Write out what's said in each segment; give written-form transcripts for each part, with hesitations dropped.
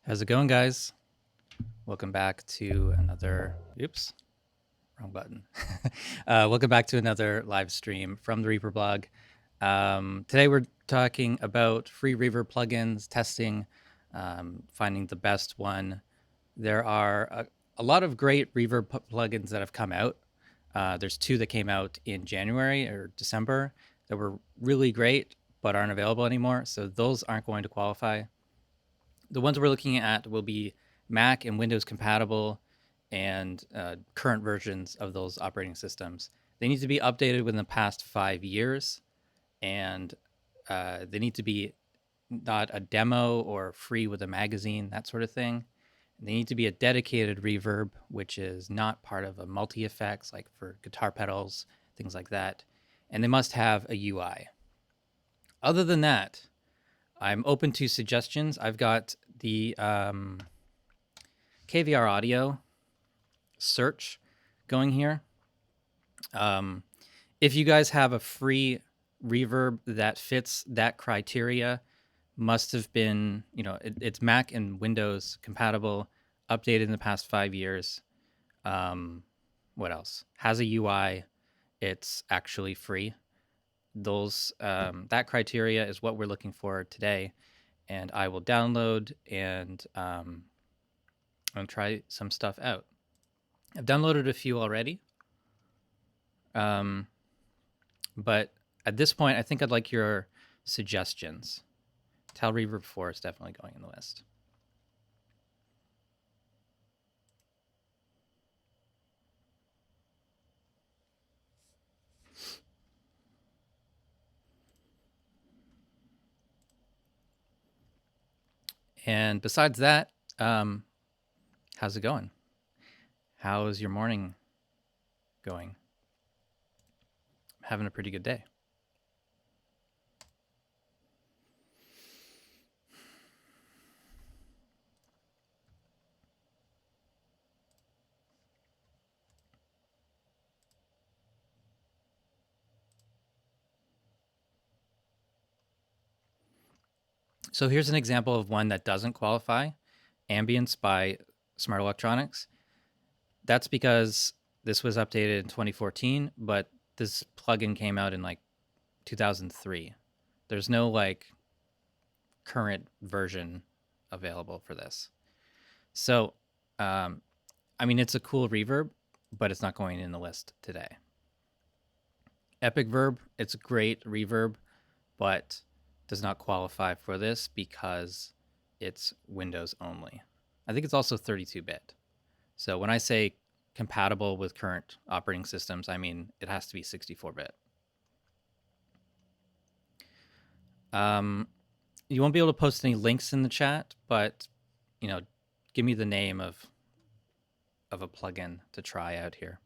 How's it going, guys? Welcome back to another. Oops, wrong button. Welcome back to another live stream from the Reaper blog. Today we're talking about free Reverb plugins, testing, finding the best one. There are a lot of great Reverb plugins that have come out. There's two that came out in January or December that were really great but aren't available anymore, so those aren't going to qualify. The ones we're looking at will be Mac and Windows compatible and current versions of those operating systems. They need to be updated within the past 5 years, and they need to be not a demo or free with a magazine, that sort of thing. They need to be a dedicated reverb, which is not part of a multi-effects, like for guitar pedals, things like that. And they must have a UI. Other than that, I'm open to suggestions. I've got the KVR audio search going here. If you guys have a free reverb that fits that criteria, must have been, it's Mac and Windows compatible, updated in the past 5 years. What else? Has a UI. It's actually free. Those that criteria is what we're looking for today, and I will download and try some stuff out. I've downloaded a few already, but at this point, I think I'd like your suggestions. TAL-Reverb V4 is definitely going in the list. And besides that, how's it going? How's your morning going? Having a pretty good day. So here's an example of one that doesn't qualify, Ambience by Smart Electronics. That's because this was updated in 2014, but this plugin came out in like 2003. There's no like current version available for this. So, I mean, it's a cool reverb, but it's not going in the list today. Epic Verb, it's a great reverb, but does not qualify for this because it's Windows only. I think it's also 32-bit. So when I say compatible with current operating systems, I mean it has to be 64-bit. You won't be able to post any links in the chat, but give me the name of a plugin to try out here.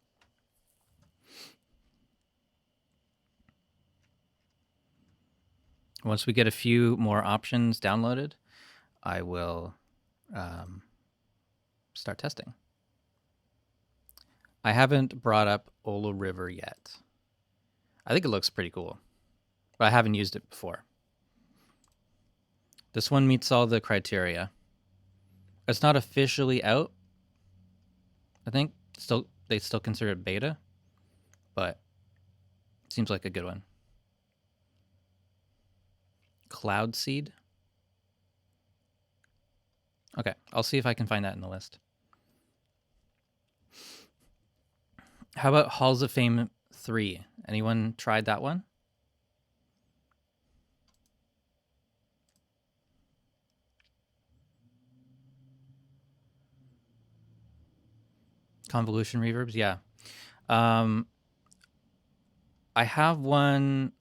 Once we get a few more options downloaded, I will start testing. I haven't brought up Oril River yet. I think it looks pretty cool, but I haven't used it before. This one meets all the criteria. It's not officially out. I think they still consider it beta, but it seems like a good one. Cloud Seed. Okay, I'll see if I can find that in the list. How about Halls of Fame 3? Anyone tried that one? Convolution reverbs, yeah. I have one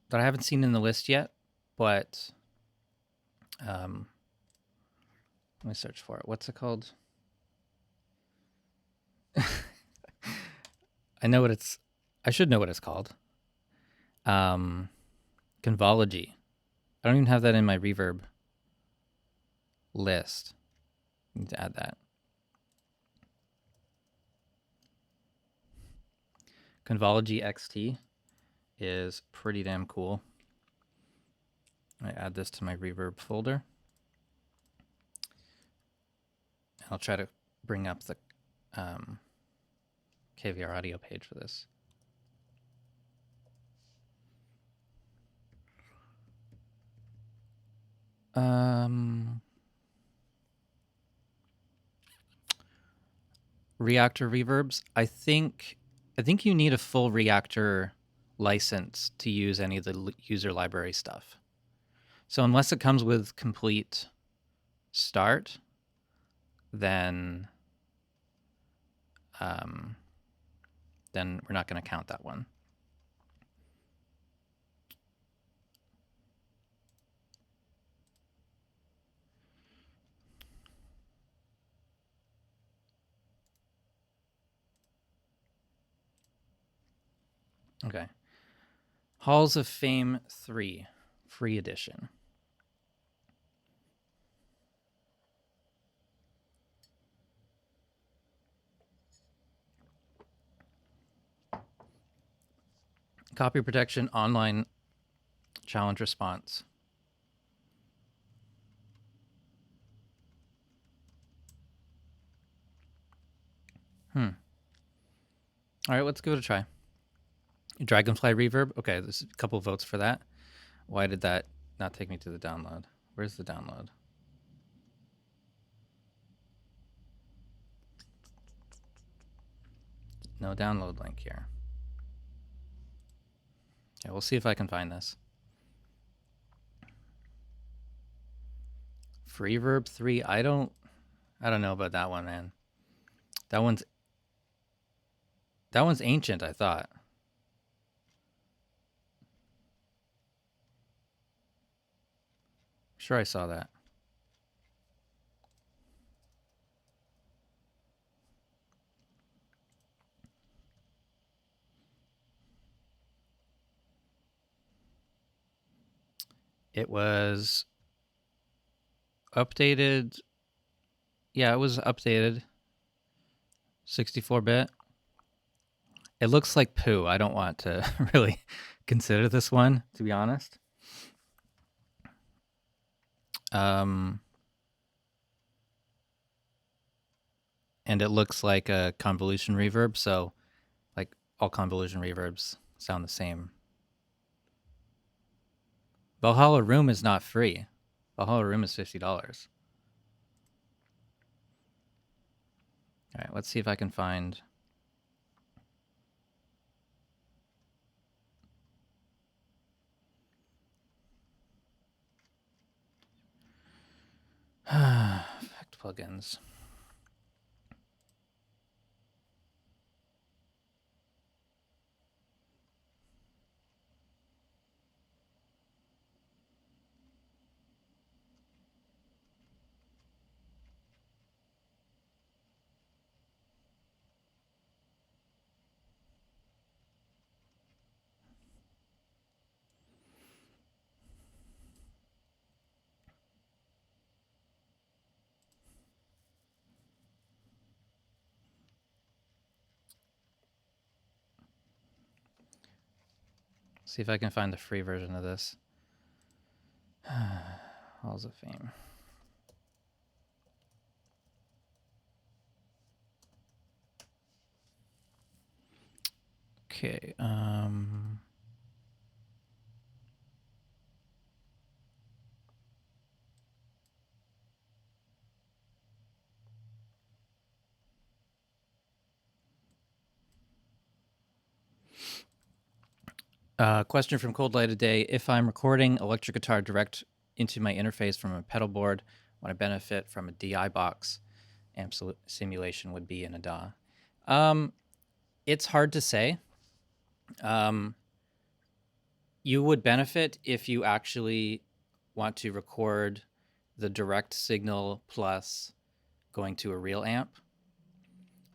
that I haven't seen in the list yet, but let me search for it. What's it called? I should know what it's called. Convology. I don't even have that in my reverb list. I need to add that. Convology XT is pretty damn cool. I add this to my reverb folder. I'll try to bring up the KVR audio page for this. Reactor reverbs. I think you need a full Reactor license to use any of the user library stuff. So unless it comes with complete start, then we're not going to count that one. Okay. Halls of Fame 3, free edition. Copy protection, online challenge response. All right, let's give it a try. Dragonfly Reverb. Okay, there's a couple of votes for that. Why did that not take me to the download? Where's the download? No download link here. Okay, we'll see if I can find this. Freeverb 3. I don't know about that one, man. That one's ancient, I thought. Sure, I saw that. It was updated. Yeah, it was updated. 64-bit. It looks like poo. I don't want to really consider this one, to be honest. And it looks like a convolution reverb, so like all convolution reverbs sound the same. Valhalla Room is not free. Valhalla Room is $50. All right, let's see if I can find. Effect plugins. See if I can find the free version of this. Halls of Fame. Okay. Question from Cold Light a Day. If I'm recording electric guitar direct into my interface from a pedal board, would I benefit from a DI box? Amp simulation would be in a DAW. It's hard to say. You would benefit if you actually want to record the direct signal plus going to a real amp.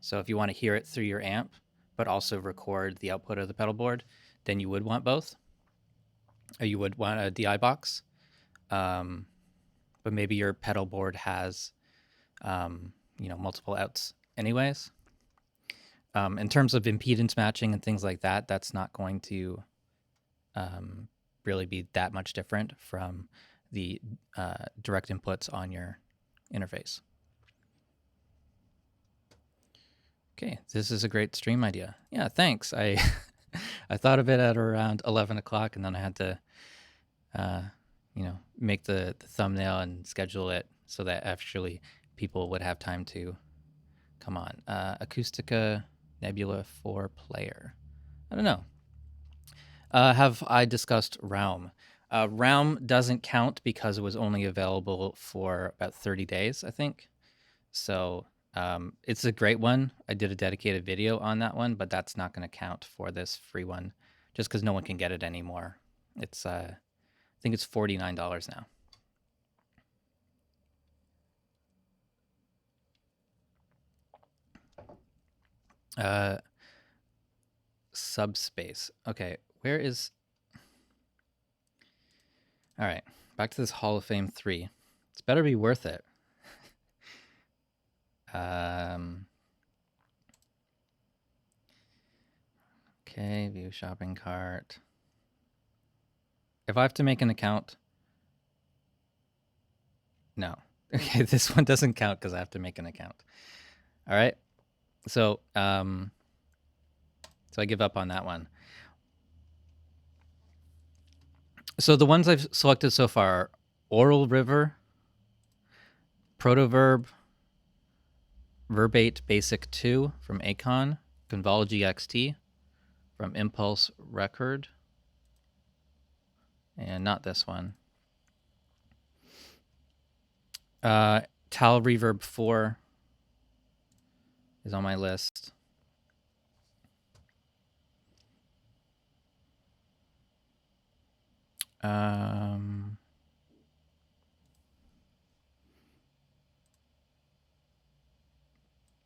So if you want to hear it through your amp, but also record the output of the pedal board, then you would want both. Or you would want a DI box. But maybe your pedal board has, multiple outs anyways. In terms of impedance matching and things like that, that's not going to really be that much different from the direct inputs on your interface. Okay, this is a great stream idea. Yeah, thanks. I I thought of it at around 11 o'clock, and then I had to, make the thumbnail and schedule it so that actually people would have time to come on. Acoustica Nebula 4 player. I don't know. Have I discussed Realm? Realm doesn't count because it was only available for about 30 days, I think. So it's a great one. I did a dedicated video on that one, but that's not going to count for this free one just because no one can get it anymore. It's, I think it's $49 now. Subspace. Okay, where is... All right, back to this Hall of Fame 3. It's better be worth it. Okay, view shopping cart. If I have to make an account... No. Okay, this one doesn't count because I have to make an account. All right, so I give up on that one. So the ones I've selected so far are Oril River, Protverb, Verberate Basic 2 from Acon, Convology XT from Impulse Record, and not this one. TAL-Reverb V4 is on my list.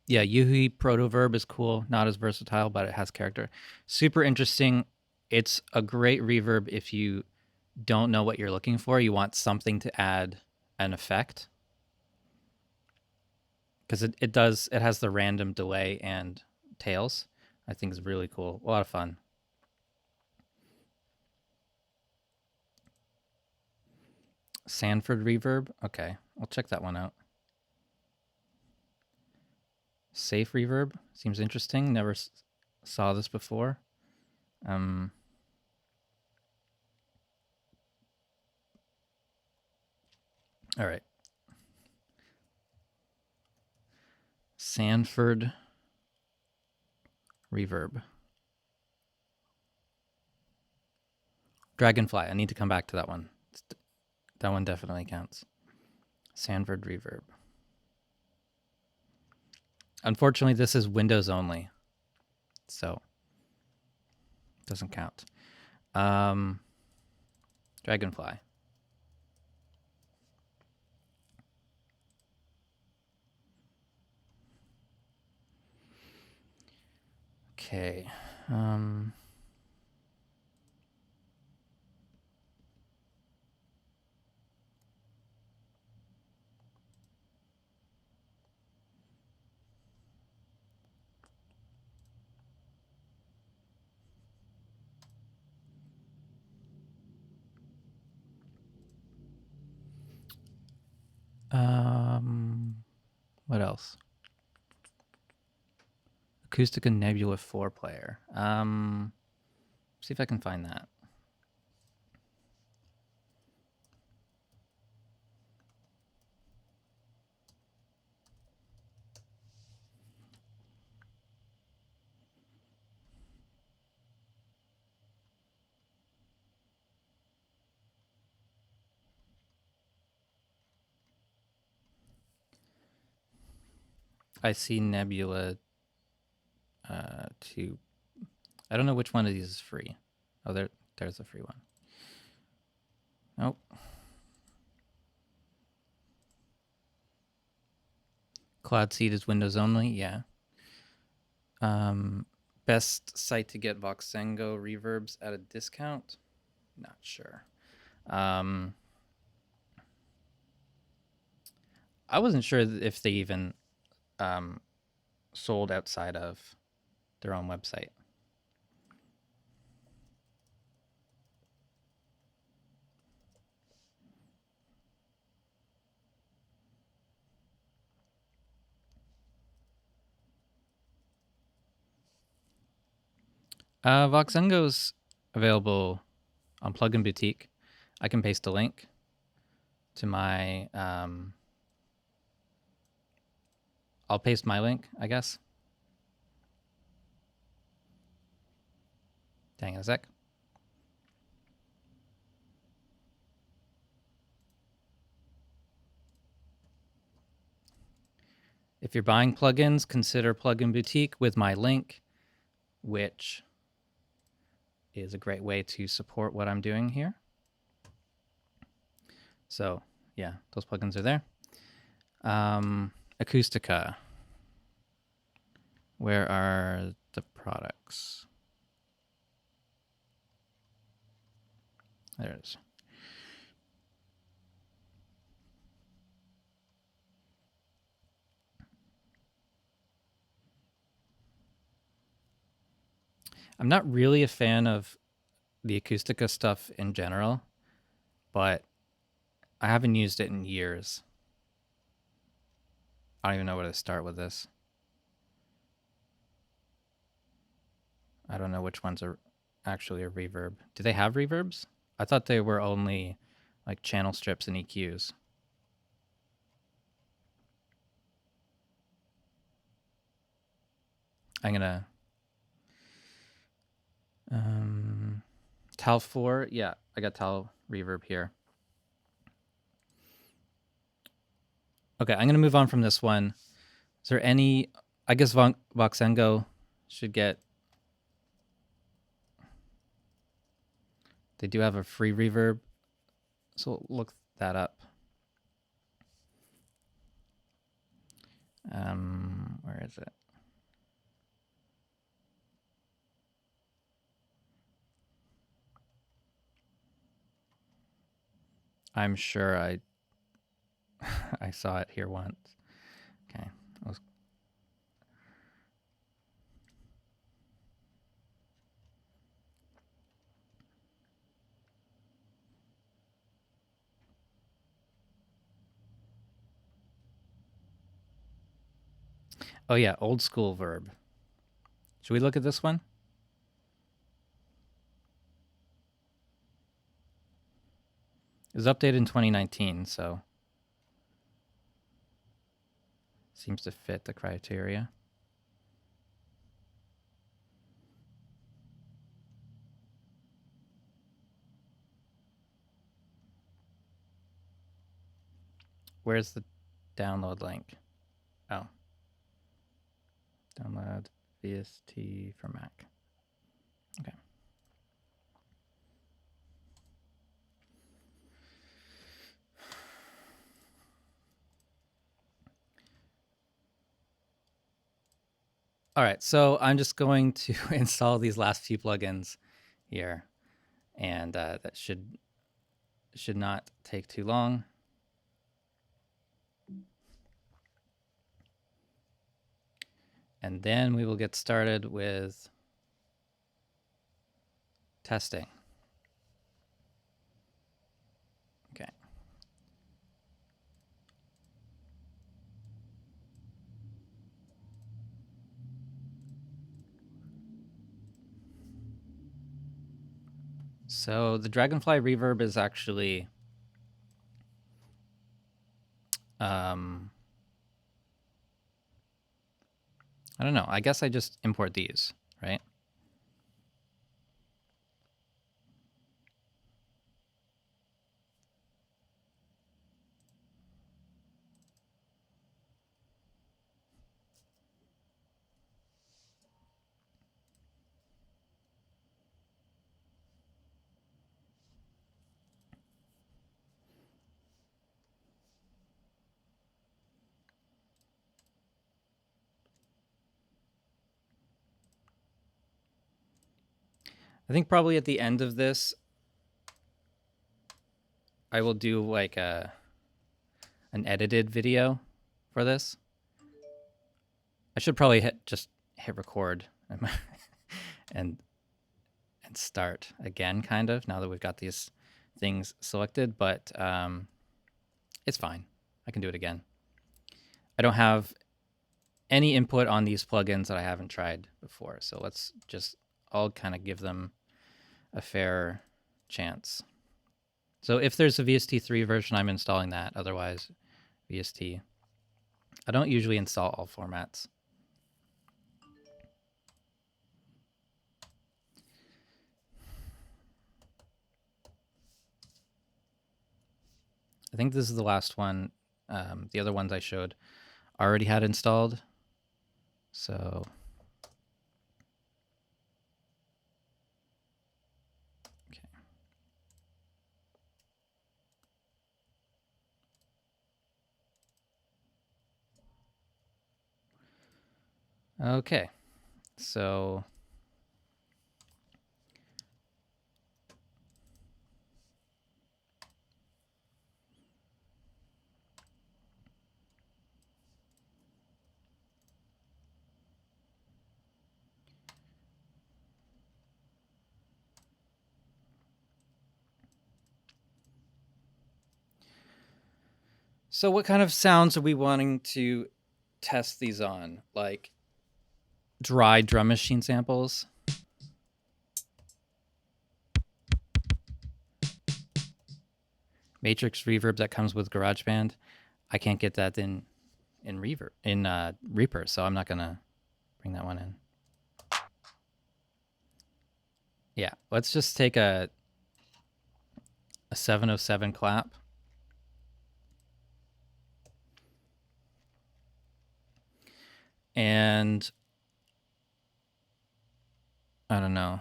Yeah, Yuhi Protverb is cool. Not as versatile, but it has character. Super interesting. It's a great reverb if you don't know what you're looking for. You want something to add an effect. Because it has the random delay and tails. I think is really cool. A lot of fun. Sanford Reverb. Okay, I'll check that one out. Safe Reverb seems interesting. Never saw this before. All right. Sanford Reverb. Dragonfly. I need to come back to that one. That one definitely counts. Sanford Reverb. Unfortunately, this is Windows only, so it doesn't count. Dragonfly. Okay. What else? Acoustica Nebula 4 player. See if I can find that. I see Nebula 2. I don't know which one of these is free. Oh, there's a free one. Nope. Cloud Seed is Windows only. Yeah. Best site to get Voxengo reverbs at a discount? Not sure. I wasn't sure if they even sold outside of their own website. Voxengo's available on Plugin Boutique. I can paste a link to my... I'll paste my link, I guess. Hang on a sec. If you're buying plugins, consider Plugin Boutique with my link, which is a great way to support what I'm doing here. So yeah, those plugins are there. Acoustica. Where are the products? There it is. I'm not really a fan of the Acoustica stuff in general, but I haven't used it in years. I don't even know where to start with this. I don't know which ones are actually a reverb. Do they have reverbs? I thought they were only like channel strips and EQs. I'm gonna TAL-4. Yeah, I got TAL-Reverb here. Okay, I'm gonna move on from this one. Is there any? I guess Voxengo should get. They do have a free reverb, so look that up. Where is it? I'm sure I I saw it here once. Okay. Oh yeah, old school verb. Should we look at this one? It was updated in 2019, so seems to fit the criteria. Where's the download link? Oh. Download VST for Mac. Okay. All right, so I'm just going to install these last few plugins here, and that should not take too long. And then we will get started with testing. Okay. So the Dragonfly Reverb is actually I don't know. I guess I just import these, right? I think probably at the end of this, I will do like an edited video for this. I should probably hit record and start again, kind of, now that we've got these things selected, but it's fine. I can do it again. I don't have any input on these plugins that I haven't tried before, so let's just I'll kind of give them a fair chance. So if there's a VST3 version, I'm installing that. Otherwise, VST. I don't usually install all formats. I think this is the last one. The other ones I showed already had installed. So okay. So So what kind of sounds are we wanting to test these on? Like dry drum machine samples? Matrix reverb that comes with GarageBand. I can't get that in Reaper, so I'm not gonna bring that one in. Yeah, let's just take a 707 clap. And I don't know.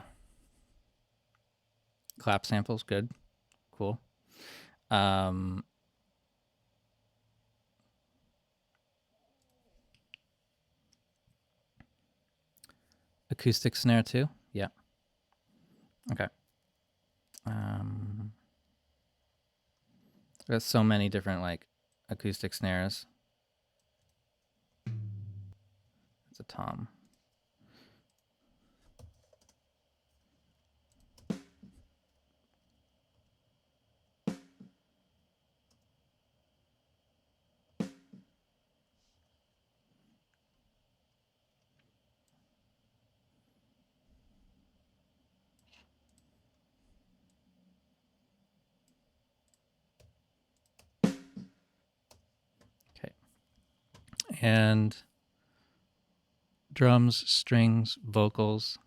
Clap samples, good. Cool. Acoustic snare too? Yeah. Okay. There's so many different like acoustic snares. It's a tom. Okay. And drums, strings, vocals.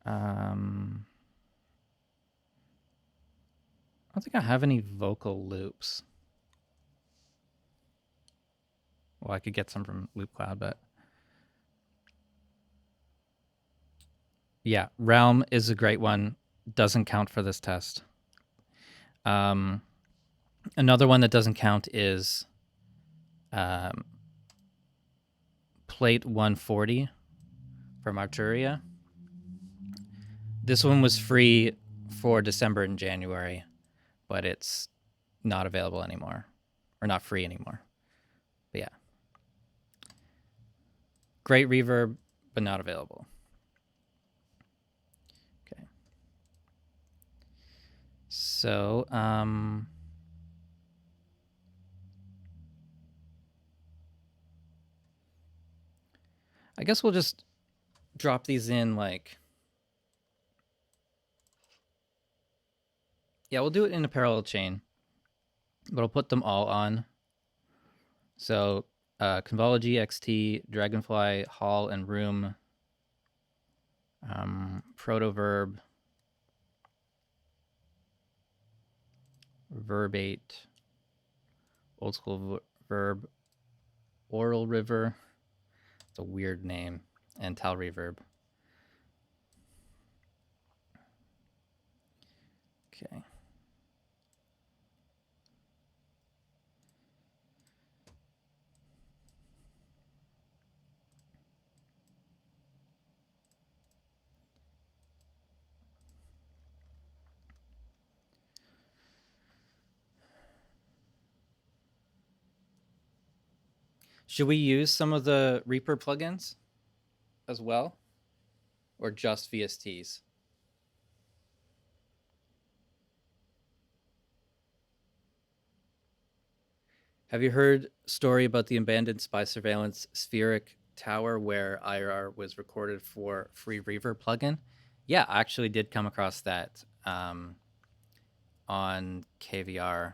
I don't think I have any vocal loops. Well, I could get some from Loop Cloud, but yeah, Realm is a great one. Doesn't count for this test. Another one that doesn't count is Plate 140 from Arturia. This one was free for December and January, but it's not available anymore, or not free anymore. But yeah, great reverb, but not available. Okay. So, I guess we'll just drop these in like, yeah, we'll do it in a parallel chain, but I'll put them all on. So Convology XT, Dragonfly, Hall, and Room, Protverb, Verberate, Old School Verb, Oril River. It's a weird name. And TAL-Reverb. Okay. Should we use some of the Reaper plugins as well? Or just VSTs? Have you heard story about the abandoned spy surveillance spheric tower where IR was recorded for free reverb plugin. Yeah, I actually did come across that on KVR.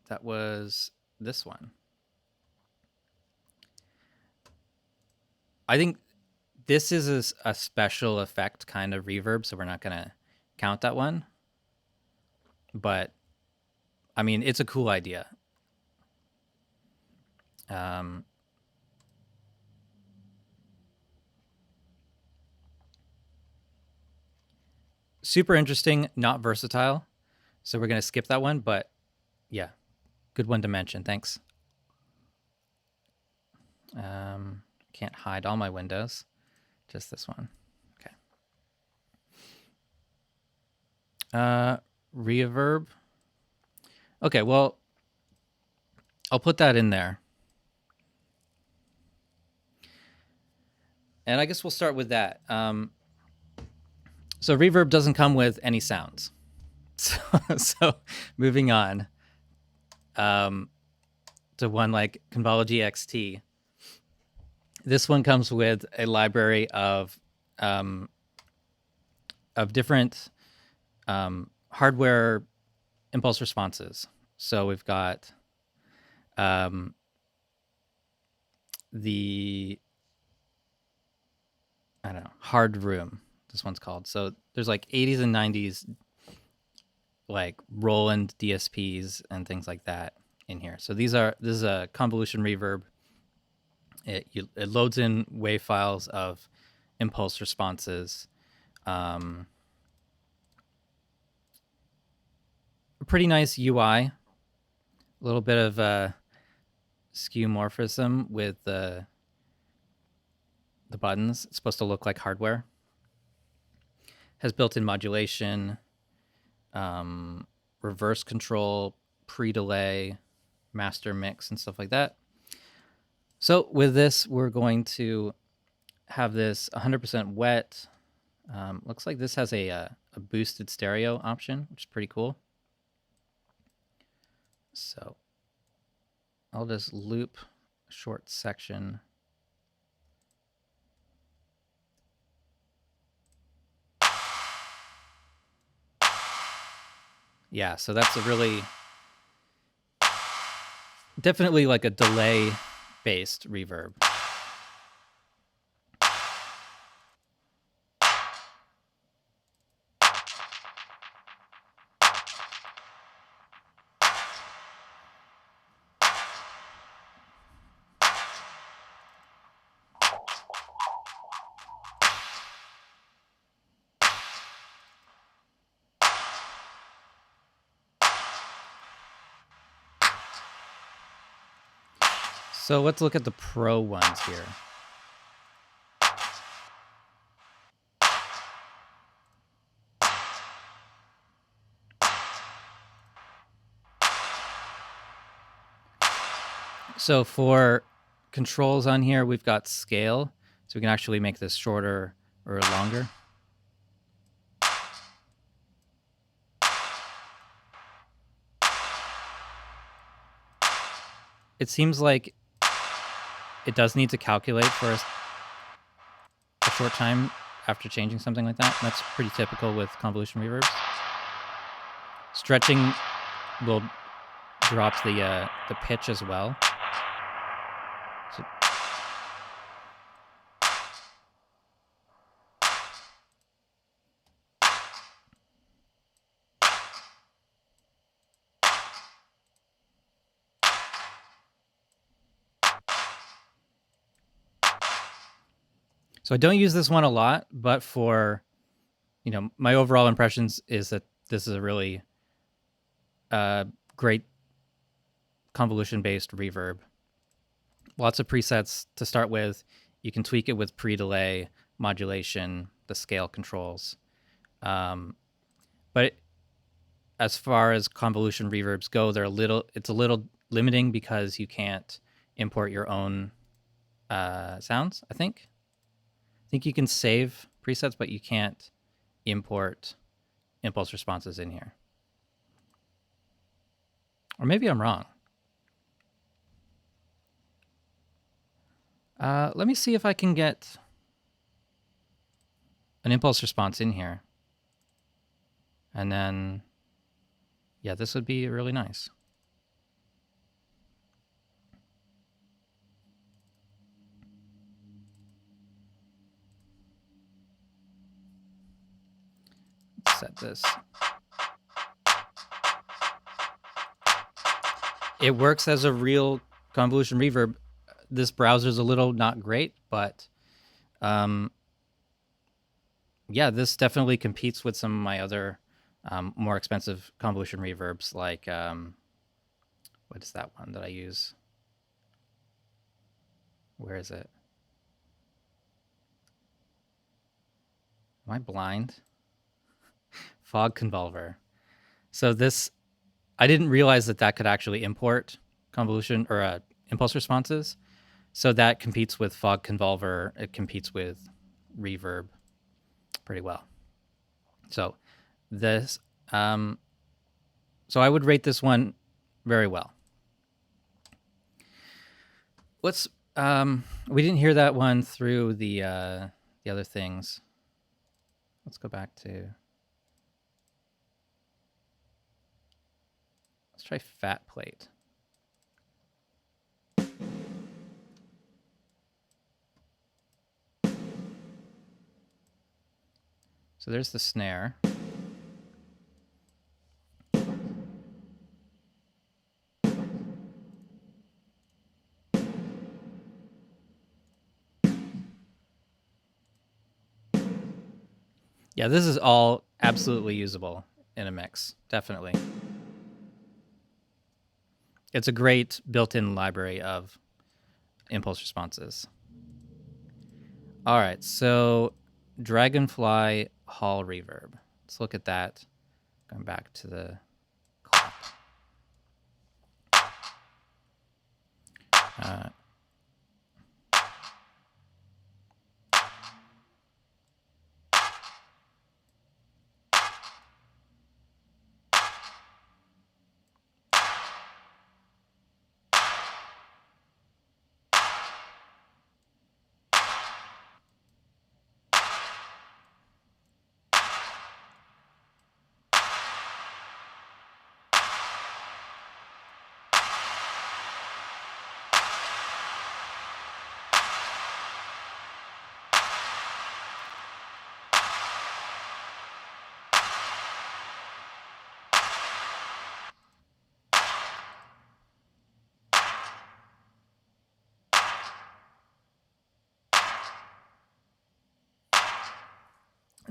That was this one. I think this is a special effect kind of reverb, so we're not going to count that one. But, I mean, it's a cool idea. Super interesting, not versatile. So we're going to skip that one, but yeah, good one to mention. Thanks. Can't hide all my windows, just this one. Okay. Reverb. Okay, well, I'll put that in there. And I guess we'll start with that. So reverb doesn't come with any sounds. So moving on to one like Convology XT. This one comes with a library of different hardware impulse responses. So we've got the, I don't know, hard room, this one's called. So there's like 80s and 90s like Roland DSPs and things like that in here. So this is a convolution reverb. It loads in wave files of impulse responses. A pretty nice UI. A little bit of skeuomorphism with the buttons. It's supposed to look like hardware. Has built-in modulation, reverse control, pre-delay, master mix, and stuff like that. So with this, we're going to have this 100% wet. Looks like this has a boosted stereo option, which is pretty cool. So I'll just loop a short section. Yeah, so that's a really, definitely like a delay-based reverb. So let's look at the pro ones here. So for controls on here, we've got scale. So we can actually make this shorter or longer. It seems like it does need to calculate for a short time after changing something like that. That's pretty typical with convolution reverbs. Stretching will drop the pitch as well. So I don't use this one a lot, but for, you know, my overall impressions is that this is a really great convolution-based reverb. Lots of presets to start with. You can tweak it with pre-delay, modulation, the scale controls. But as far as convolution reverbs go, it's a little limiting because you can't import your own sounds, I think. I think you can save presets, but you can't import impulse responses in here. Or maybe I'm wrong. Let me see if I can get an impulse response in here. And then, yeah, this would be really nice. Let's set this. It works as a real convolution reverb. This browser's a little not great, but yeah, this definitely competes with some of my other more expensive convolution reverbs, like what is that one that I use? Where is it? Am I blind? Fog Convolver. So this, I didn't realize that that could actually import convolution or impulse responses. So that competes with Fog Convolver. It competes with Reverb pretty well. So this, so I would rate this one very well. Let's, we didn't hear that one through the other things. Let's go back to, let's try Fat Plate. So there's the snare. Yeah, this is all absolutely usable in a mix, definitely. It's a great built-in library of impulse responses. All right, so Dragonfly Hall Reverb. Let's look at that. Going back to the clap.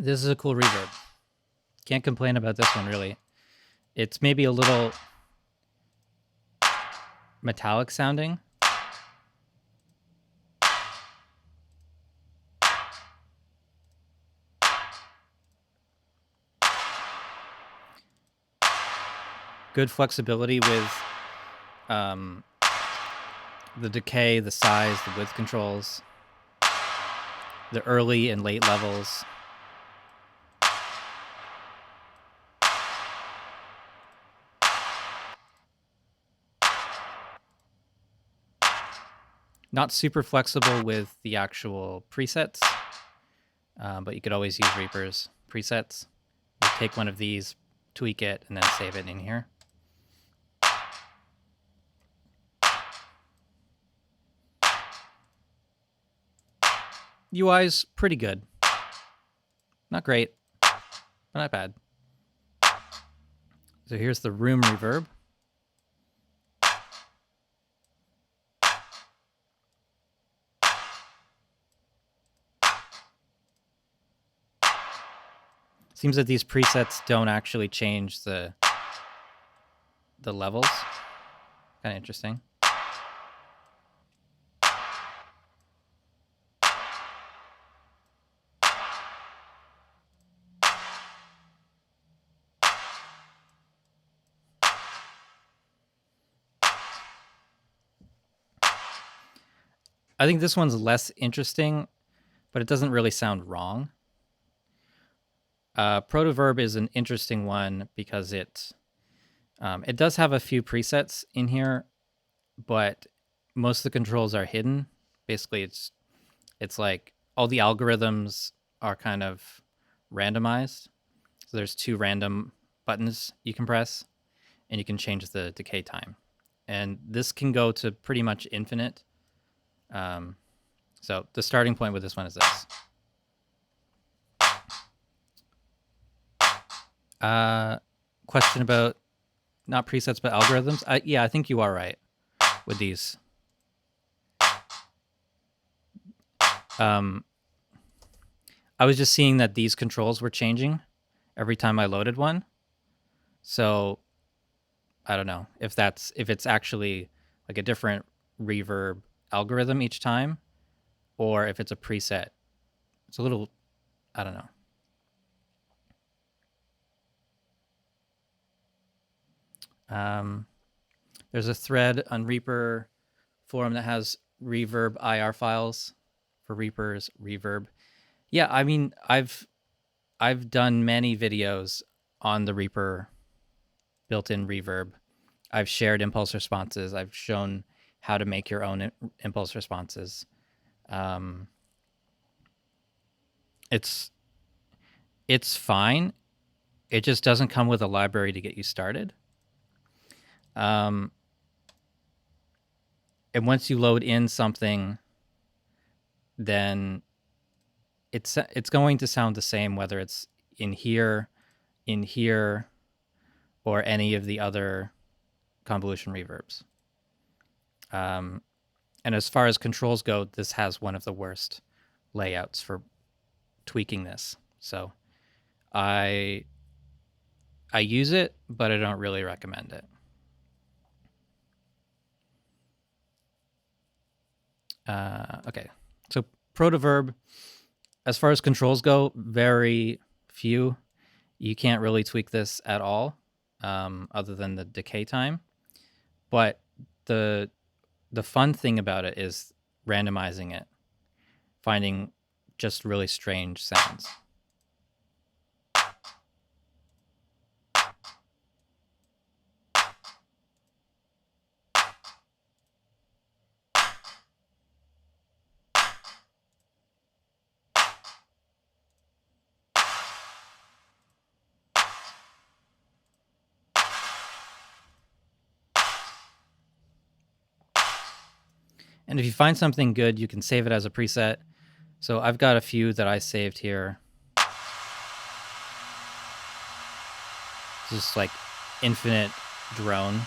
This is a cool reverb. Can't complain about this one, really. It's maybe a little metallic sounding. Good flexibility with the decay, the size, the width controls, the early and late levels. Not super flexible with the actual presets, but you could always use Reaper's presets. You take one of these, tweak it, and then save it in here. UI's pretty good. Not great, but not bad. So here's the room reverb. Seems that these presets don't actually change the levels. Kind of interesting. I think this one's less interesting, but it doesn't really sound wrong. Protverb is an interesting one because it does have a few presets in here, but most of the controls are hidden Basically, it's like all the algorithms are kind of randomized. So there's 2 random buttons you can press, and you can change the decay time. And this can go to pretty much infinite. So the starting point with this one is this. Question about not presets but algorithms. Yeah, I think you are right with these. I was just seeing that these controls were changing every time I loaded one. So I don't know if it's actually like a different reverb algorithm each time, or if it's a preset. It's a little, I don't know. There's a thread on Reaper forum that has reverb IR files for Reaper's reverb. Yeah, I mean, I've done many videos on the Reaper built-in reverb. I've shared impulse responses. I've shown how to make your own impulse responses. It's fine. It just doesn't come with a library to get you started. And once you load in something, then it's going to sound the same whether it's in here, or any of the other convolution reverbs. And as far as controls go, this has one of the worst layouts for tweaking this. So I use it, but I don't really recommend it. Okay, so Protverb, as far as controls go, very few. You can't really tweak this at all, other than the decay time. But the fun thing about it is randomizing it, finding just really strange sounds. And if you find something good, you can save it as a preset. So I've got a few that I saved here. Just like infinite drone.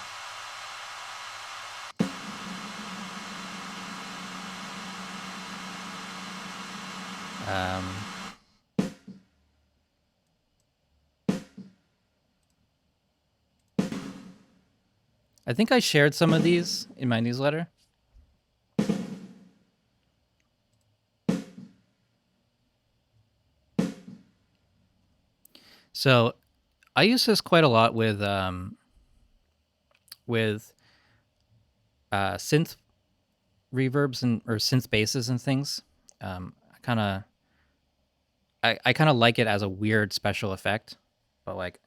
I think I shared some of these in my newsletter. So I use this quite a lot with synth reverbs or synth basses and things. I kind of like it as a weird special effect, but like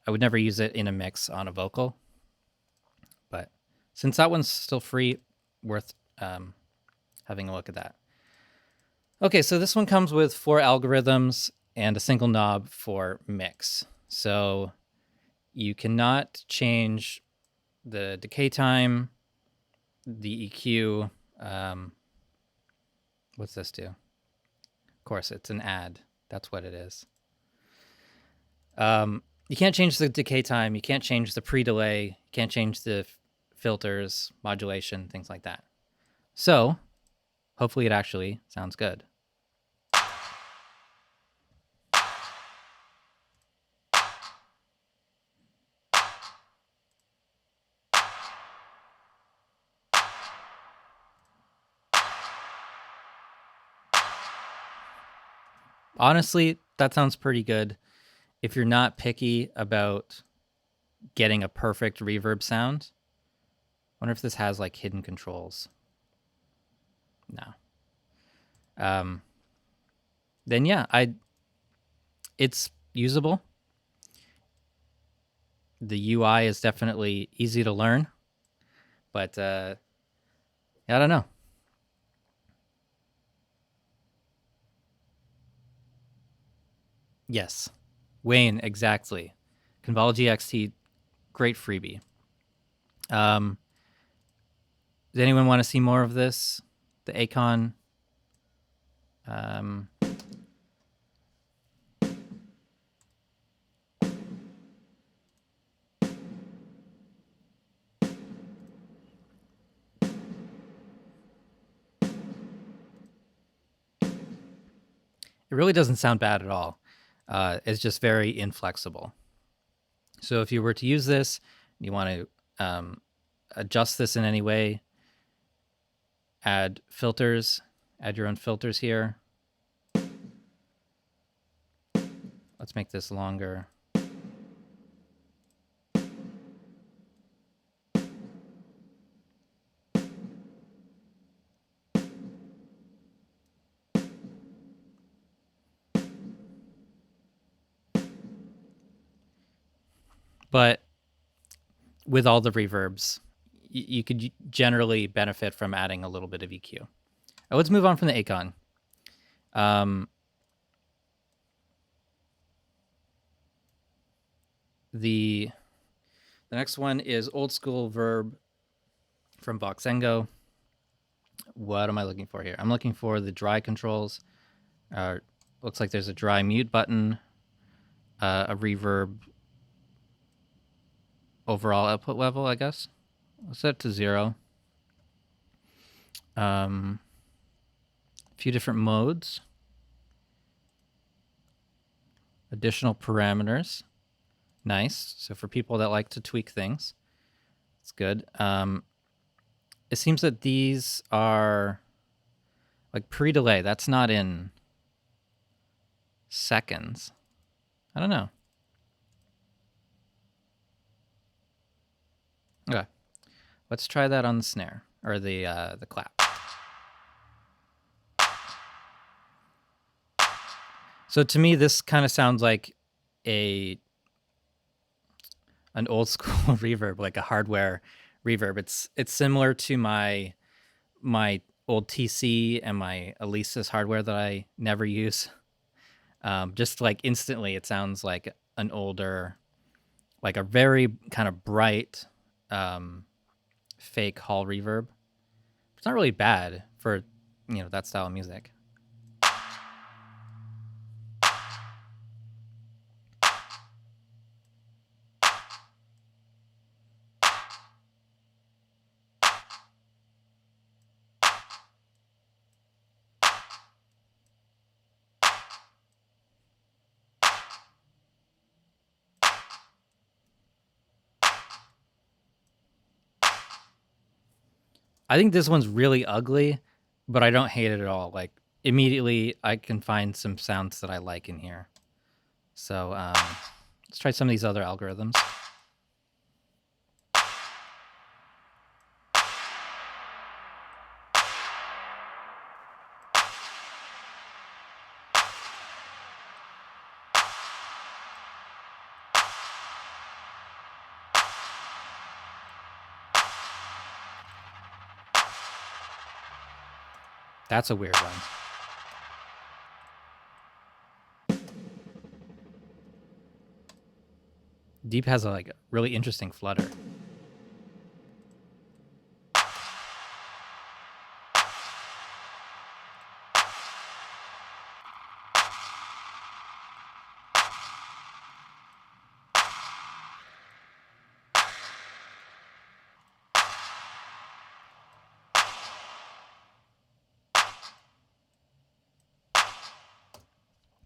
I would never use it in a mix on a vocal. But since that one's still free, worth having a look at that. Okay, so this one comes with 4 algorithms and a single knob for mix. So you cannot change the decay time, the EQ. What's this do? Of course, it's an add. That's what it is. You can't change the decay time. You can't change the pre-delay. You can't change the filters, modulation, things like that. So hopefully it actually sounds good. Honestly, that sounds pretty good. If you're not picky about getting a perfect reverb sound, I wonder if this has like hidden controls. No. Then yeah, it's usable. The UI is definitely easy to learn, but I don't know. Yes. Wayne, exactly. Convology XT, great freebie. Does anyone want to see more of this? The Acon. It really doesn't sound bad at all. It's just very inflexible. So if you were to use this, you want to adjust this in any way, add filters, add your own filters here. Let's make this longer. But with all the reverbs, you could generally benefit from adding a little bit of EQ. Let's move on from the Acon. The next one is Old School Verb from Voxengo. What am I looking for here? I'm looking for the dry controls. Looks like there's a dry mute button, a reverb overall output level, I guess. Let's set it to 0. A few different modes. Additional parameters. Nice. So for people that like to tweak things, it's good. It seems that these are like pre-delay. That's not in seconds. I don't know. Okay. Let's try that on the snare or the clap. So to me, this kind of sounds like an old school reverb, like a hardware reverb. It's similar to my old TC and my Alesis hardware that I never use. Just like instantly, it sounds like an older, like a very kind of bright, fake hall reverb. It's not really bad for that style of music. I think this one's really ugly, but I don't hate it at all. Like immediately, I can find some sounds that I like in here. So let's try some of these other algorithms. That's a weird one. Deep has a like really interesting flutter.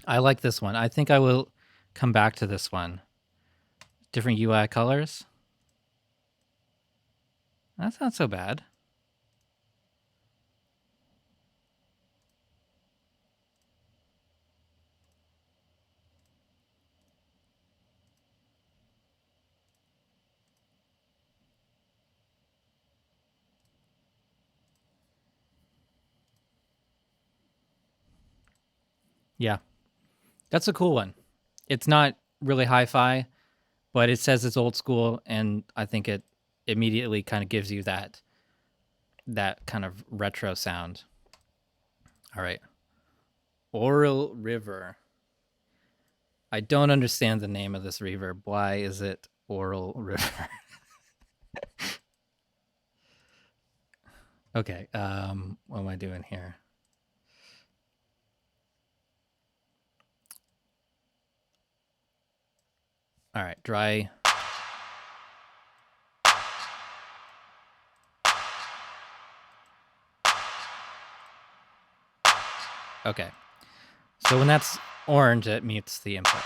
I like this one. I think I will come back to this one. Different UI colors. That's not so bad. Yeah, that's a cool one. It's not really hi-fi, but it says it's old school, and I think it immediately kind of gives you that kind of retro sound. All right. Oril River. I don't understand the name of this reverb. Why is it Oril River? Okay, what am I doing here? All right, dry. Okay, so when that's orange, it mutes the input.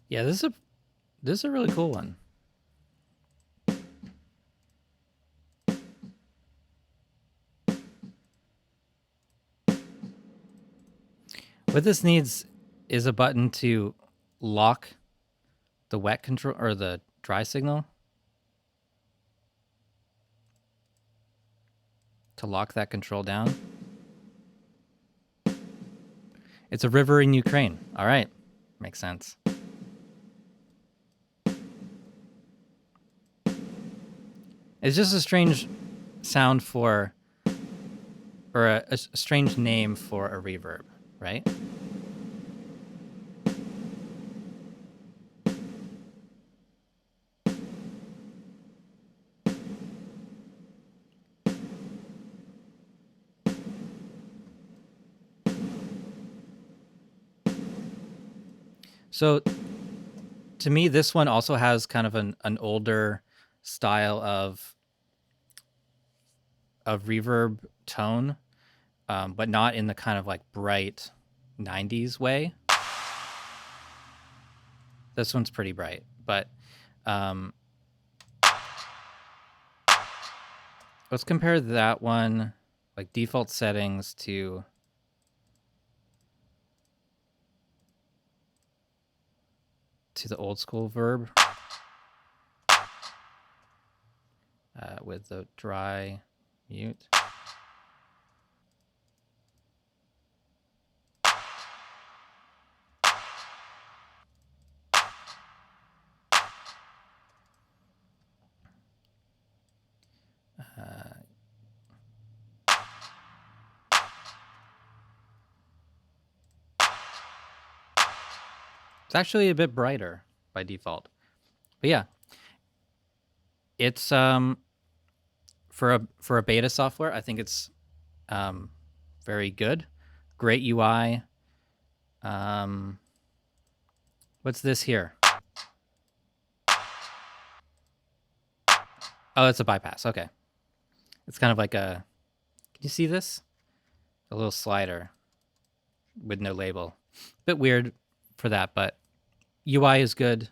Yeah, this is a really cool one. What this needs is a button to lock the wet control or the dry signal. To lock that control down. It's a river in Ukraine. All right. Makes sense. It's just a strange sound for, or a strange name for a reverb, right? So to me, this one also has kind of an older style of reverb tone, but not in the kind of like bright 90s way. This one's pretty bright, but let's compare that one, like default settings, to the old school Verb with the dry mute. It's actually a bit brighter by default, but yeah, it's for a beta software, I think it's very good, great UI. What's this here? Oh, it's a bypass. Okay, it's kind of like a. Can you see this? A little slider with no label. Bit weird for that, but UI is good.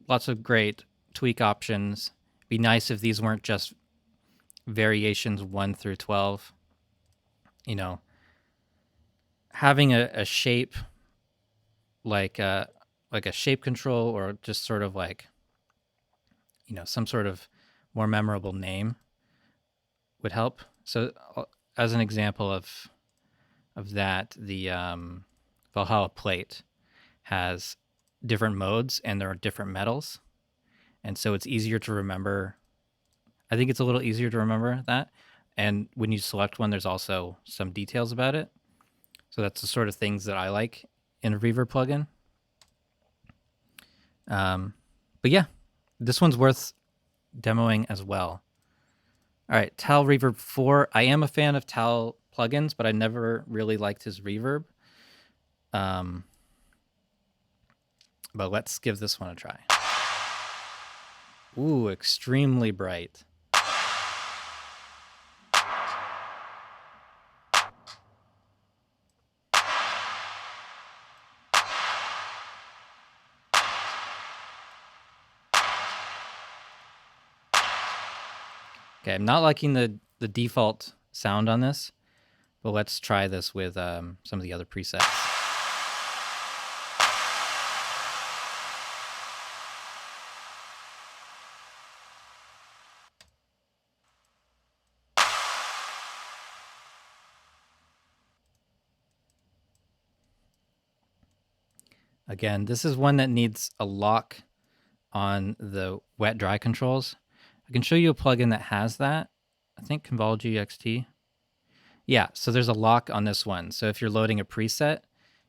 Lots of great tweak options. Be nice if these weren't just variations 1 through 12. You know, having a shape like a shape control, or just sort of like, you know, some sort of more memorable name would help. So as an example of that, the Valhalla plate has different modes and there are different metals, and so it's easier to remember. I think it's a little easier to remember that, and when you select one, there's also some details about it. So that's the sort of things that I like in a Reverb plugin. But yeah, this one's worth demoing as well. All right, TAL-Reverb V4. I am a fan of TAL plugins, but I never really liked his reverb. But let's give this one a try. Ooh, extremely bright. Okay, I'm not liking the default sound on this, but let's try this with some of the other presets. Again, this is one that needs a lock on the wet dry controls. I can show you a plugin that has that. I think Convology XT. Yeah, so there's a lock on this one. So if you're loading a preset,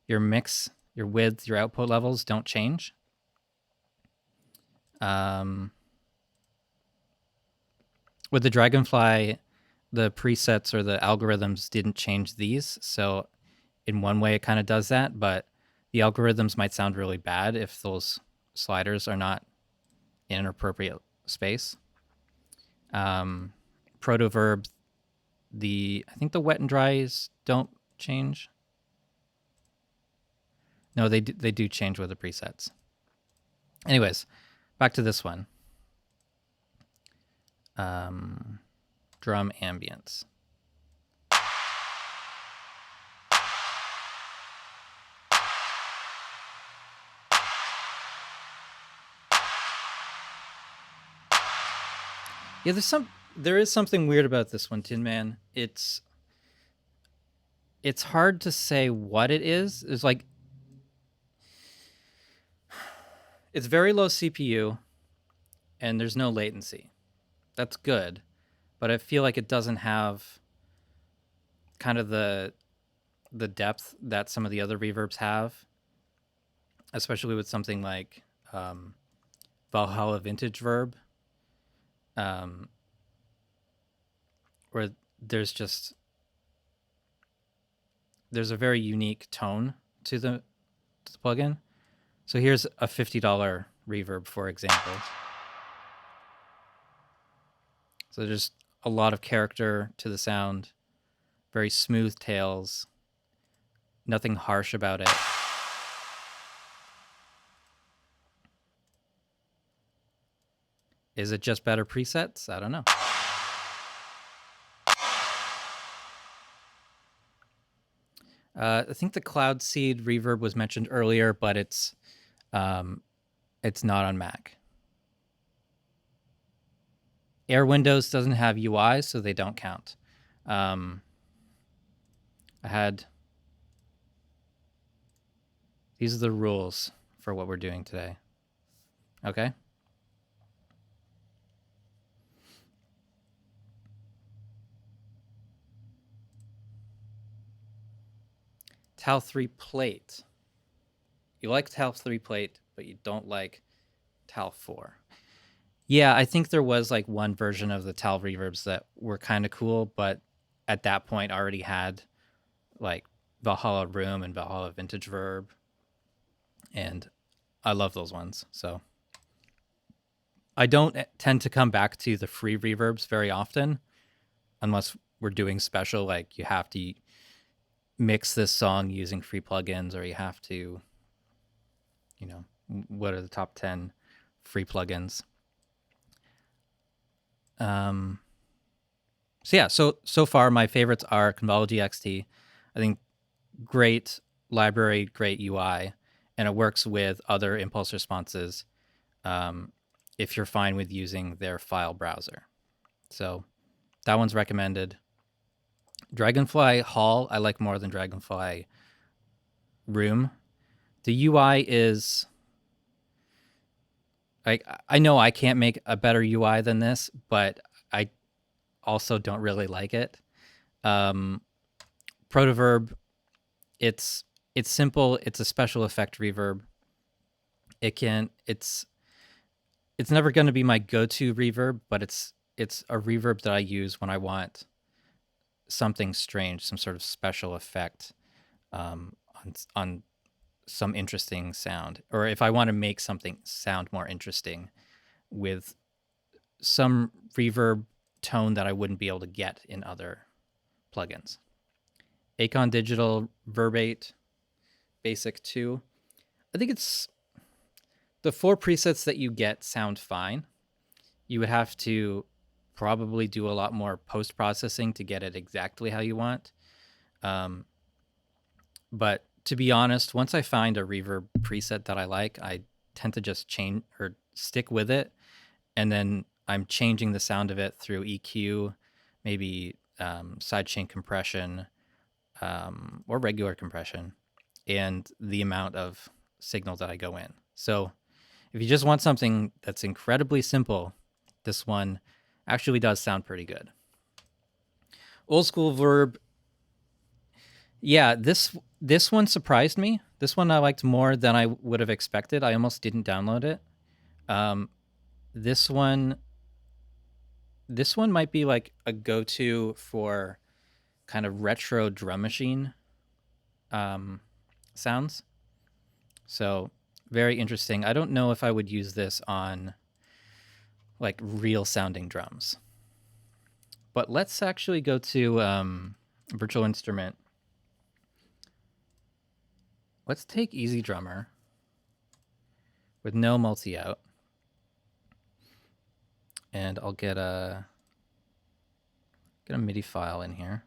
your mix, your width, your output levels don't change. With the Dragonfly, the presets or the algorithms didn't change these. So in one way, it kind of does that, but the algorithms might sound really bad if those sliders are not in an appropriate space. Protverb, I think the wet and dries don't change. No, they do change with the presets. Anyways, back to this one. Drum ambience. Yeah, there is something weird about this one, Tin Man. It's hard to say what it is. It's like it's very low CPU and there's no latency. That's good, but I feel like it doesn't have kind of the depth that some of the other reverbs have, especially with something like Valhalla Vintage Verb, where there's a very unique tone to the plugin. So here's a $50 reverb, for example. So there's a lot of character to the sound, very smooth tails, nothing harsh about it. Is it just better presets? I don't know. I think the Cloud Seed reverb was mentioned earlier, but it's not on Mac. Air Windows doesn't have UI, so they don't count. These are the rules for what we're doing today. Okay. TAL-3 plate. You like TAL-3 plate, but you don't like TAL-4. Yeah, I think there was like one version of the TAL reverbs that were kind of cool, but at that point already had like Valhalla Room and Valhalla Vintage Verb, and I love those ones. So I don't tend to come back to the free reverbs very often, unless we're doing special, like you have to mix this song using free plugins, or you have to, what are the top 10 free plugins? So yeah, so far my favorites are Convology XT. I think great library, great UI, and it works with other impulse responses if you're fine with using their file browser. So that one's recommended. Dragonfly Hall I like more than Dragonfly Room. The UI is I know I can't make a better UI than this, but I also don't really like it. Protverb, it's simple. It's a special effect reverb. It's never going to be my go-to reverb, but it's a reverb that I use when I want something strange, some sort of special effect on some interesting sound, or if I want to make something sound more interesting with some reverb tone that I wouldn't be able to get in other plugins. Acon Digital Verberate Basic 2. I think it's the 4 presets that you get sound fine. You would have to probably do a lot more post-processing to get it exactly how you want. But to be honest, once I find a reverb preset that I like, I tend to just change or stick with it. And then I'm changing the sound of it through EQ, maybe sidechain compression, or regular compression, and the amount of signal that I go in. So if you just want something that's incredibly simple, this one actually does sound pretty good. Old School Verb. Yeah, this one surprised me. This one I liked more than I would have expected. I almost didn't download it. This one might be like a go-to for kind of retro drum machine sounds. So very interesting. I don't know if I would use this on like real sounding drums. But let's actually go to virtual instrument. Let's take Easy Drummer with no multi-out. And I'll get a MIDI file in here.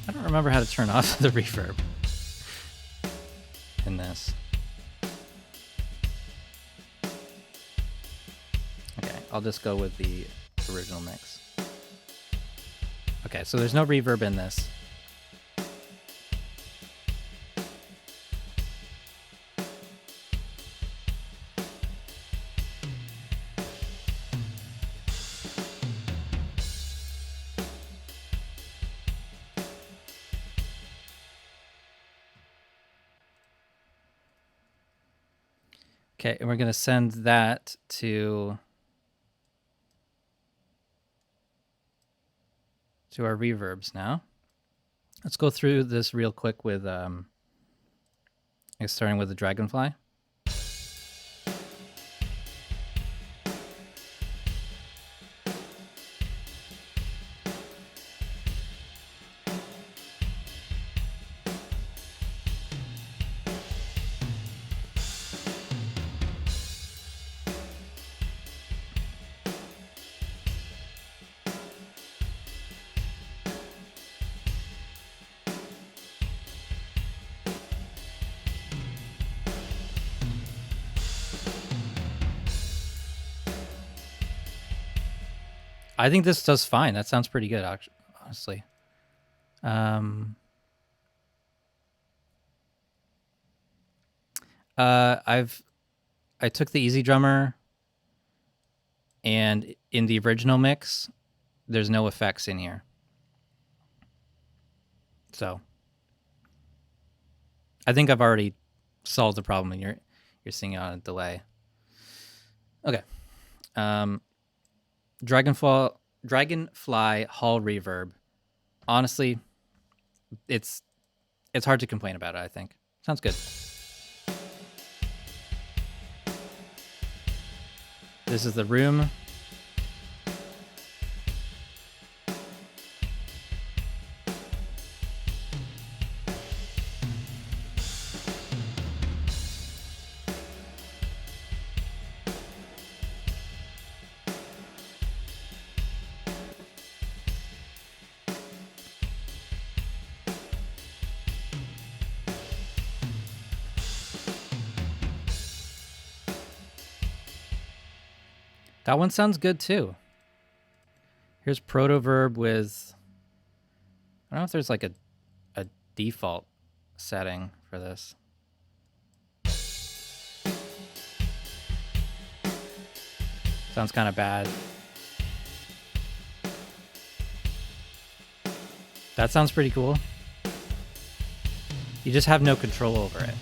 I don't remember how to turn off the reverb in this. Okay, I'll just go with the original mix. Okay, so there's no reverb in this. Okay, and we're going to send that to our reverbs now. Let's go through this real quick with starting with the Dragonfly. I think this does fine. That sounds pretty good, actually, honestly. I took the Easy Drummer, and in the original mix, there's no effects in here. So I think I've already solved the problem, and you're seeing it on a delay. Okay. Dragonfly Hall Reverb. Honestly, it's hard to complain about it, I think. Sounds good. This is the room. That one sounds good too. Here's Protverb with, I don't know if there's like a default setting for this. Sounds kind of bad. That sounds pretty cool. You just have no control over it.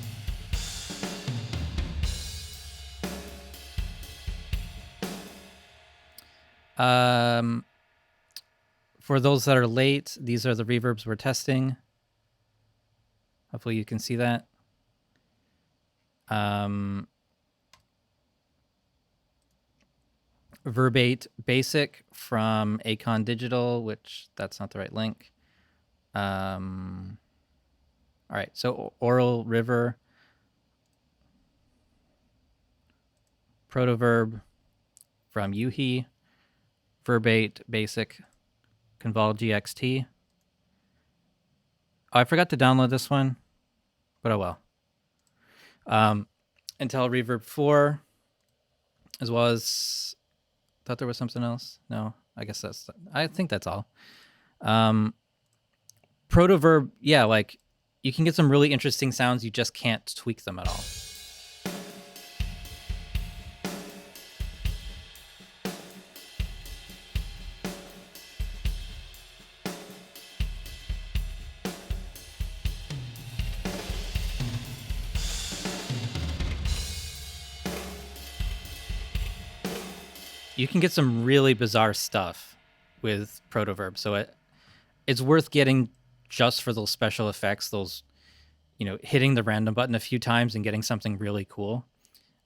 For those that are late, these are the reverbs we're testing. Hopefully you can see that. Verberate Basic from Acon Digital, which that's not the right link. All right, so Oril River, Protverb from Yuhi, Verberate Basic, Convology XT. Oh, I forgot to download this one, but oh well. TAL-Reverb V4, as well as, thought there was something else. No, I think that's all. Protverb, yeah, like you can get some really interesting sounds. You just can't tweak them at all. You can get some really bizarre stuff with Protverb, so it's worth getting just for those special effects, those, hitting the random button a few times and getting something really cool,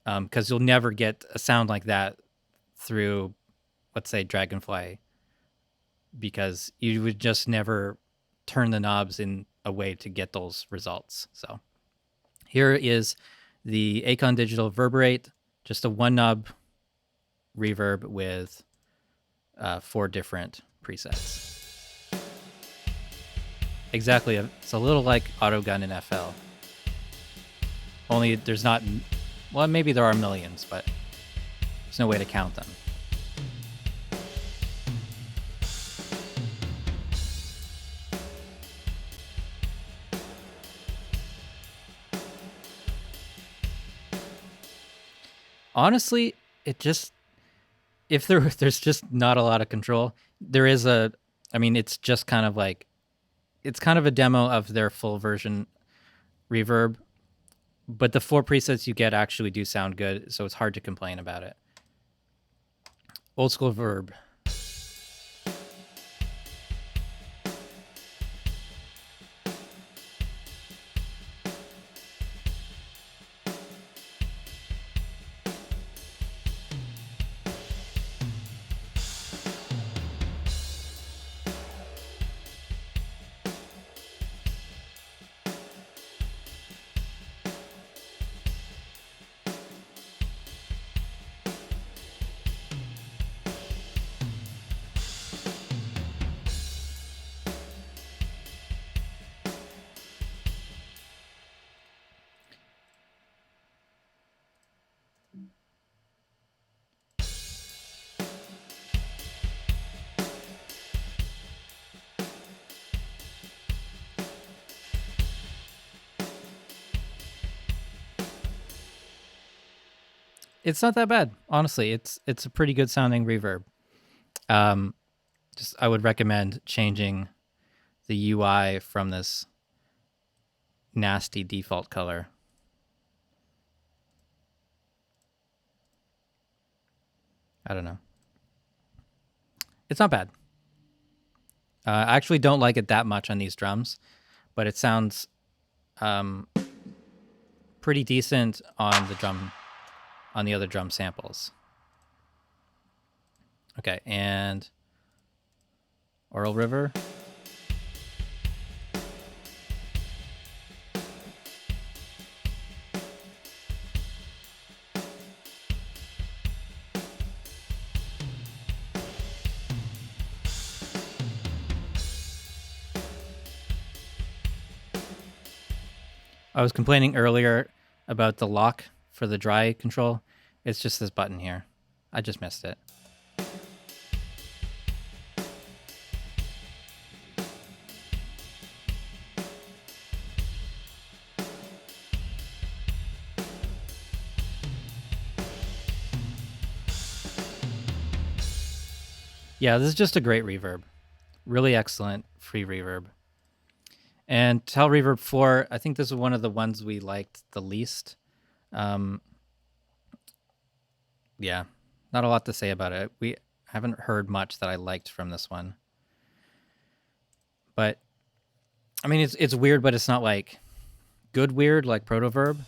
because you'll never get a sound like that through, let's say, Dragonfly, because you would just never turn the knobs in a way to get those results. So here is the Acon Digital Verberate, just a one knob reverb with 4 different presets. Exactly, it's a little like Autogun in FL. Only there's not, well, maybe there are millions, but there's no way to count them. Honestly, if there's just not a lot of control, it's just kind of like, it's kind of a demo of their full version reverb, but the 4 presets you get actually do sound good, so it's hard to complain about it. Old School Verb. It's not that bad, honestly. It's a pretty good sounding reverb. Just I would recommend changing the UI from this nasty default color. I don't know. It's not bad. I actually don't like it that much on these drums, but it sounds pretty decent on the other drum samples. Okay, and Oril River. I was complaining earlier about the lock for the dry control. It's just this button here. I just missed it. Yeah, this is just a great reverb. Really excellent free reverb. And TAL-Reverb V4, I think this is one of the ones we liked the least. Yeah, not a lot to say about it. We haven't heard much that I liked from this one. But, I mean, it's weird, but it's not like good weird like Protverb.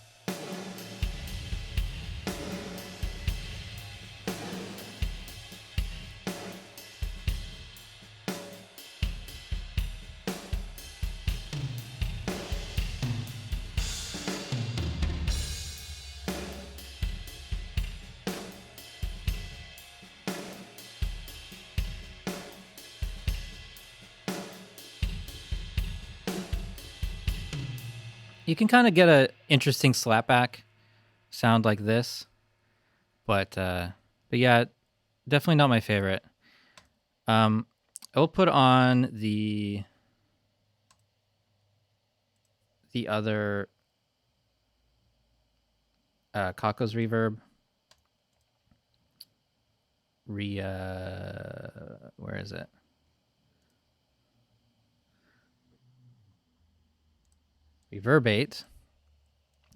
You can kind of get a interesting slapback sound like this, but yeah, definitely not my favorite. I'll put on the other Kako's reverb. Where is it? Reverbate.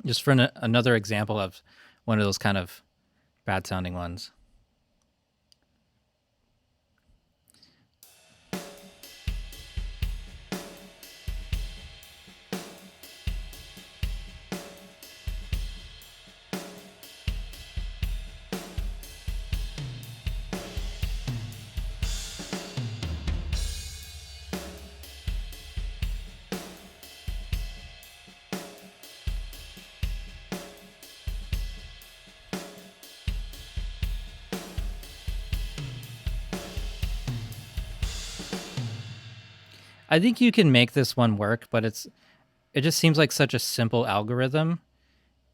Just for another example of one of those kind of bad sounding ones. I think you can make this one work, but it just seems like such a simple algorithm,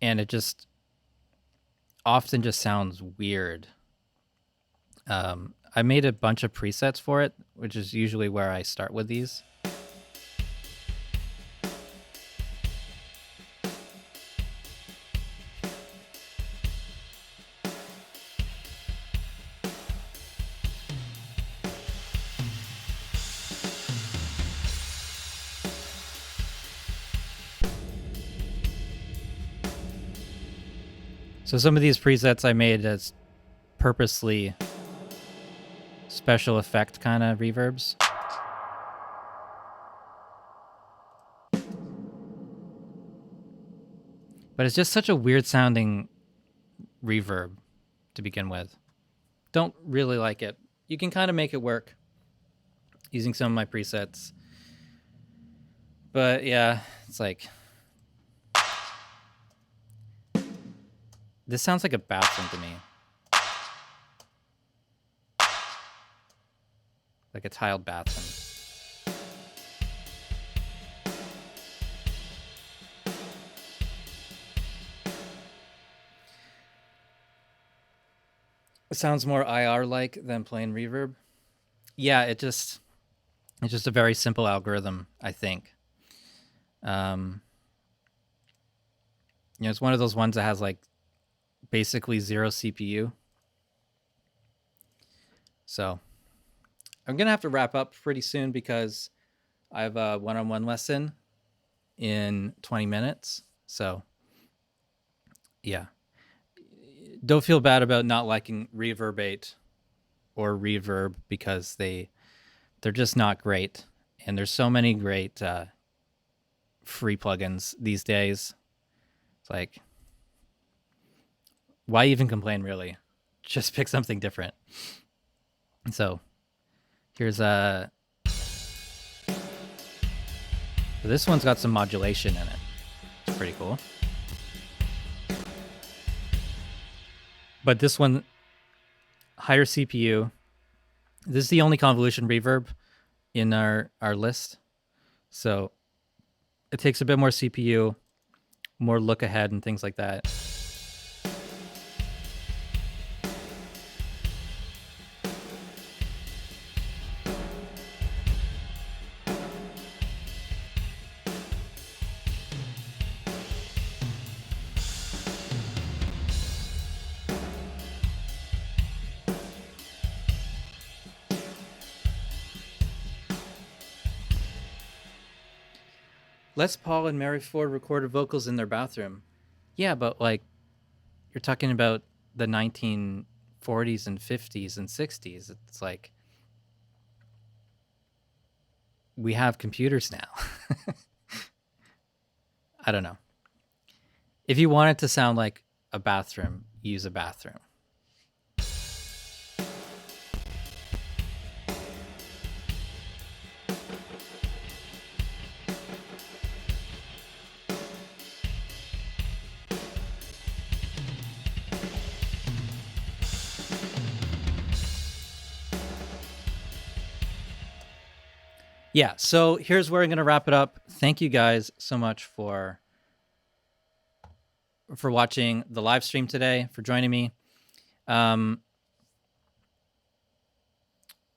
and it just often just sounds weird. I made a bunch of presets for it, which is usually where I start with these. So some of these presets I made as purposely special effect kind of reverbs. But it's just such a weird sounding reverb to begin with. Don't really like it. You can kind of make it work using some of my presets. But yeah, it's like... This sounds like a bathroom to me. Like a tiled bathroom. It sounds more IR-like than plain reverb. Yeah, it's just a very simple algorithm, I think. It's one of those ones that has like basically zero CPU. So I'm gonna have to wrap up pretty soon because I have a one-on-one lesson in 20 minutes. So yeah, don't feel bad about not liking Reverbate or Reverb because they're just not great. And there's so many great free plugins these days. It's like, why even complain, really? Just pick something different. So here's this one's got some modulation in it. It's pretty cool. But this one, higher CPU. This is the only convolution reverb in our list. So it takes a bit more CPU, more look ahead and things like that. Les Paul and Mary Ford recorded vocals in their bathroom. Yeah, but like, you're talking about the 1940s and 50s and 60s. It's like, we have computers now. I don't know. If you want it to sound like a bathroom, use a bathroom. Yeah, so here's where I'm going to wrap it up. Thank you guys so much for for watching the live stream today, for joining me. Forgot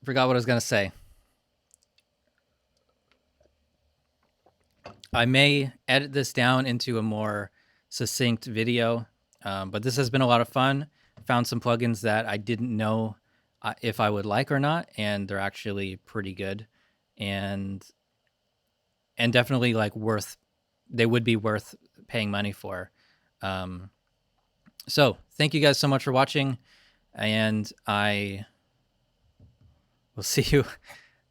what I was going to say. I may edit this down into a more succinct video, but this has been a lot of fun. Found some plugins that I didn't know if I would like or not, and they're actually pretty good, and definitely like they would be worth paying money for. So thank you guys so much for watching, and I will see you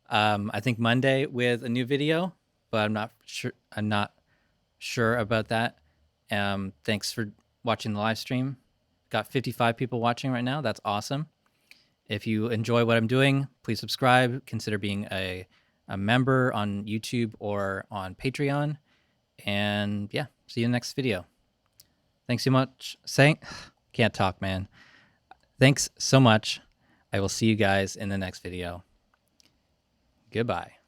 I think Monday with a new video, but I'm not sure about that. Thanks for watching the live stream. Got 55 people watching right now. That's awesome. If you enjoy what I'm doing, please subscribe. Consider being a member on YouTube or on Patreon. And yeah, see you in the next video. Thanks so much. Can't talk, man. Thanks so much. I will see you guys in the next video. Goodbye.